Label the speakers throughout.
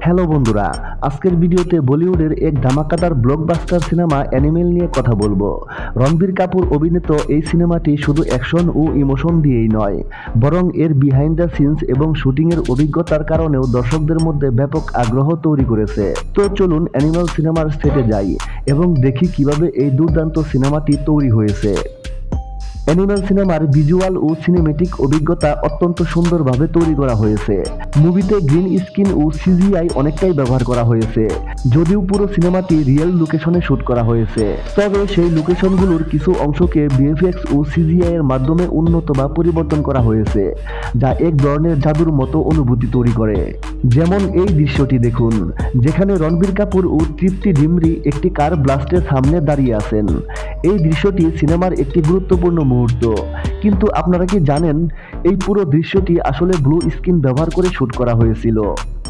Speaker 1: Hello বন্ধুরা, আজকের ভিডিওতে বলিউডের এক ধামাকাদার ব্লকবাস্টার সিনেমা অ্যানিমেল নিয়ে কথা বলবো। রণবীর কাপুর অভিনীত এই সিনেমাটি শুধু অ্যাকশন ও ইমোশন দিয়েই নয়, বরং এর বিহাইন্ড দ্য সিনস এবং শুটিংয়ের অভিজ্ঞতার কারণেও দর্শকদের মধ্যে ব্যাপক আগ্রহ তৈরি করেছে। তো চলুন অ্যানিমেল সিনেমার সেটে যাই এবং দেখি কিভাবে এই দুর্দান্ত সিনেমাটি তৈরি হয়েছে। অ্যানিমেল সিনেমার ভিজুয়াল ও সিনেমেটিক অভিজ্ঞতা অত্যন্ত সুন্দরভাবে তৈরি করা হয়েছে। মুভিতে গ্রিন স্ক্রিন ও সিজিআই অনেকটাই ব্যবহার করা হয়েছে। যদিও পুরো সিনেমাটি রিয়েল লোকেশনে শুট করা হয়েছে, তবে সেই লোকেশনগুলোর কিছু অংশকে ভিএফএক্স ও সিজিআই এর মাধ্যমে উন্নত বা পরিবর্তন করা হয়েছে, যা এক ধরনের জাদুর মতো অনুভূতি তৈরি করে। যেমন এই দৃশ্যটি দেখুন, যেখানে রণবীর কাপুর ও তৃপ্তি ডিমরি একটি কার ব্লাস্টের সামনে দাঁড়িয়ে আছেন। এই দৃশ্যটি সিনেমার একটি গুরুত্বপূর্ণ মুহূর্ত, কিন্তু আপনারা কি জানেন এই পুরো দৃশ্যটি আসলে ব্লু স্ক্রিন ব্যবহার করে শুট করা হয়েছিল।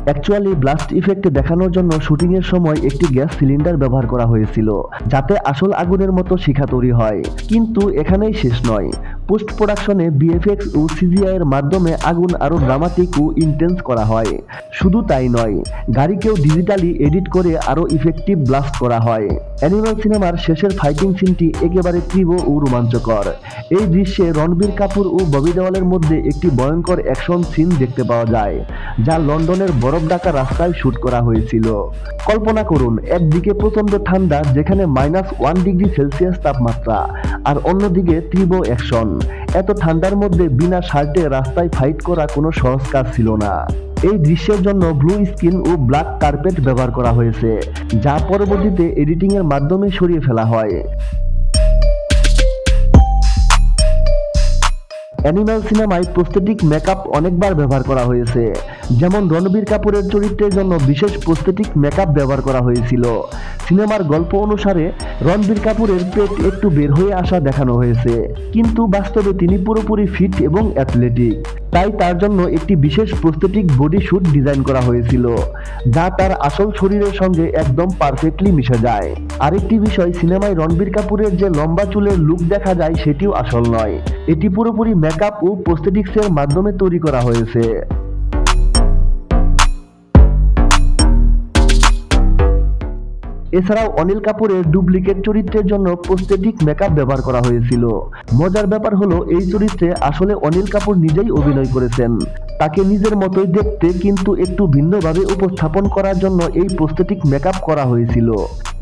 Speaker 1: অ্যাকচুয়ালি ব্লাস্ট ইফেক্ট দেখানোর জন্য শুটিং এর সময় একটি গ্যাস সিলিন্ডার ব্যবহার করা হয়েছিল, যাতে আসল আগুনের মতো শিখা তৈরি হয়। কিন্তু এখানেই শেষ নয়, পোস্ট প্রোডাকশনে ভিএফএক্স ও সিজিআই এর মাধ্যমে আগুন আরো ড্রামাটিক ও ইন্টেন্স করা হয়। শুধু তাই নয়, গাড়িকেও ডিজিটালি এডিট করে আরো ইফেক্টিভ ব্লাস্ট করা হয়। অ্যানিমেল সিনেমার শেষের ফাইটিং সিনটি একেবারে তীব্র ও রোমাঞ্চকর। এই দৃশ্যে রণবীর কাপুর ও ববি দেওয়ালের মধ্যে একটি ভয়ঙ্কর অ্যাকশন সিন দেখতে পাওয়া যায়, যা লন্ডনের বরফ ঢাকা রাস্তায় শুট করা হয়েছিল। কল্পনা করুন, একদিকে প্রচন্ড ঠান্ডা যেখানে -1 ডিগ্রি সেলসিয়াস তাপমাত্রা, আর অন্যদিকে তীব্র অ্যাকশন। এত ঠান্ডার মধ্যে বিনা শার্টে রাস্তায় ফাইট করা কোনো সহজ কাজ ছিল না। এই দৃশ্যের জন্য ব্লু স্ক্রিন ও ব্ল্যাক কার্পেট ব্যবহার করা হয়েছে, যা পরবর্তীতে এডিটিং এর মাধ্যমে সরিয়ে ফেলা হয়। অ্যানিমেল সিনেমায় প্রস্থেটিক মেকআপ অনেকবার ব্যবহার করা হয়েছে। যেমন রণবীর কাপুরের চরিত্রের জন্য বিশেষ প্রস্থেটিক মেকআপ ব্যবহার করা হয়েছিল। সিনেমার গল্প অনুসারে রণবীর কাপুরের পেট একটু বের হয়ে আসা দেখানো হয়েছে, কিন্তু বাস্তবে তিনি পুরোপুরি ফিট এবং অ্যাথলেটিক। তাই তার জন্য একটি বিশেষ প্রস্থেটিক বডি স্যুট ডিজাইন করা হয়েছিল, যা তার আসল শরীরের সঙ্গে একদম পারফেক্টলি মিশে যায়। আরেকটি বিষয়, সিনেমায় রণবীর কাপুরের যে লম্বা চুলের লুক দেখা যায় সেটিও আসল নয়। এটি পুরোপুরি মেকআপ ও প্রস্থেটিক্সের মাধ্যমে তৈরি করা হয়েছে। এছাড়াও অনিল কাপুরের ডুপ্লিকেট চরিত্রের জন্য প্রস্থেটিক মেকআপ ব্যবহার করা হয়েছিল। মজার ব্যাপার হলো, এই চরিত্রে আসলে অনিল কাপুর নিজেই অভিনয় করেছেন। তাকে নিজের মতোই দেখতে কিন্তু একটু ভিন্নভাবে উপস্থাপন করার জন্য এই প্রস্থেটিক মেকআপ করা হয়েছিল।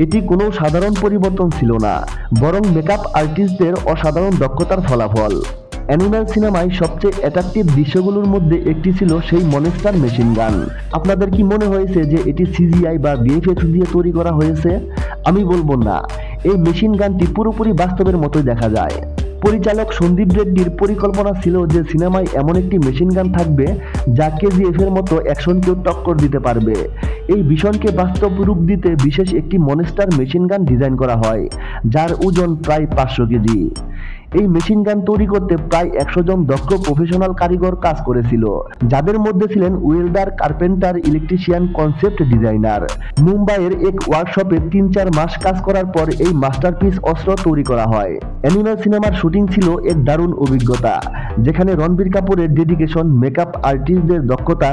Speaker 1: এটি কোনো সাধারণ পরিবর্তন ছিল না, বরং মেকআপ আর্টিস্টদের অসাধারণ দক্ষতার ফলাফল। অ্যানিমেল সিনেমায় সবচেয়ে অ্যাট্রাকটিভ দৃশ্যগুলোর মধ্যে একটি ছিল সেই মনস্টার মেশিন গান। আপনাদের কি মনে হয়েছে যে এটি সিজিআই বা ভিএফএক্স দিয়ে তৈরি করা হয়েছে? আমি বলবো না, এই মেশিন গানটি পুরোপুরি বাস্তবের মতোই দেখা যায়। পরিচালক সন্দীপ রেড্ডির পরিকল্পনা ছিল যে সিনেমায় এমন একটি মেশিন গান থাকবে যা কেজিএফ এর মতো অ্যাকশনকেও টক্কর দিতে পারবে। এই ভীষণকে বাস্তব রূপ দিতে বিশেষ একটি মনস্টার মেশিন গান ডিজাইন করা হয়, যার ওজন প্রায় 500 কেজি। এই মেশিন গান তৈরি করতে প্রায় 100 জন দক্ষ প্রফেশনাল কারিগর কাজ করেছিল, যাদের মধ্যে ছিলেন welder, carpenter, electrician, concept designer. মুম্বাইয়ের এক ওয়ার্কশপে 3-4 মাস কাজ করার পর এই মাস্টারপিস অস্ত্র তৈরি করা হয়। অ্যানিমেল সিনেমার শুটিং ছিল এক দারুণ অভিজ্ঞতা, যেখানে রণবীর কাপুরের ডেডিকেশন, মেকআপ আর্টিস্টদের দক্ষতা,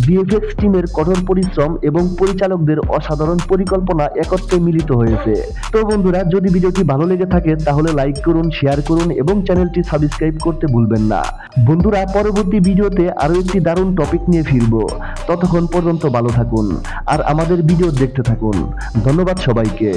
Speaker 1: ভিএফএক্স টিমের কঠোর পরিশ্রম এবং পরিচালকদের অসাধারণ পরিকল্পনা একত্রে মিলিত হয়েছে। তো বন্ধুরা, যদি ভিডিওটি ভালো লেগে থাকে তাহলে লাইক করুন, শেয়ার করুন এবং চ্যানেলটি সাবস্ক্রাইব করতে ভুলবেন না। বন্ধুরা, পরবর্তী ভিডিওতে আরো একটি দারুণ টপিক নিয়ে ফিরবো। ততক্ষণ পর্যন্ত ভালো থাকুন আর আমাদের ভিডিও দেখতে থাকুন। ধন্যবাদ সবাইকে।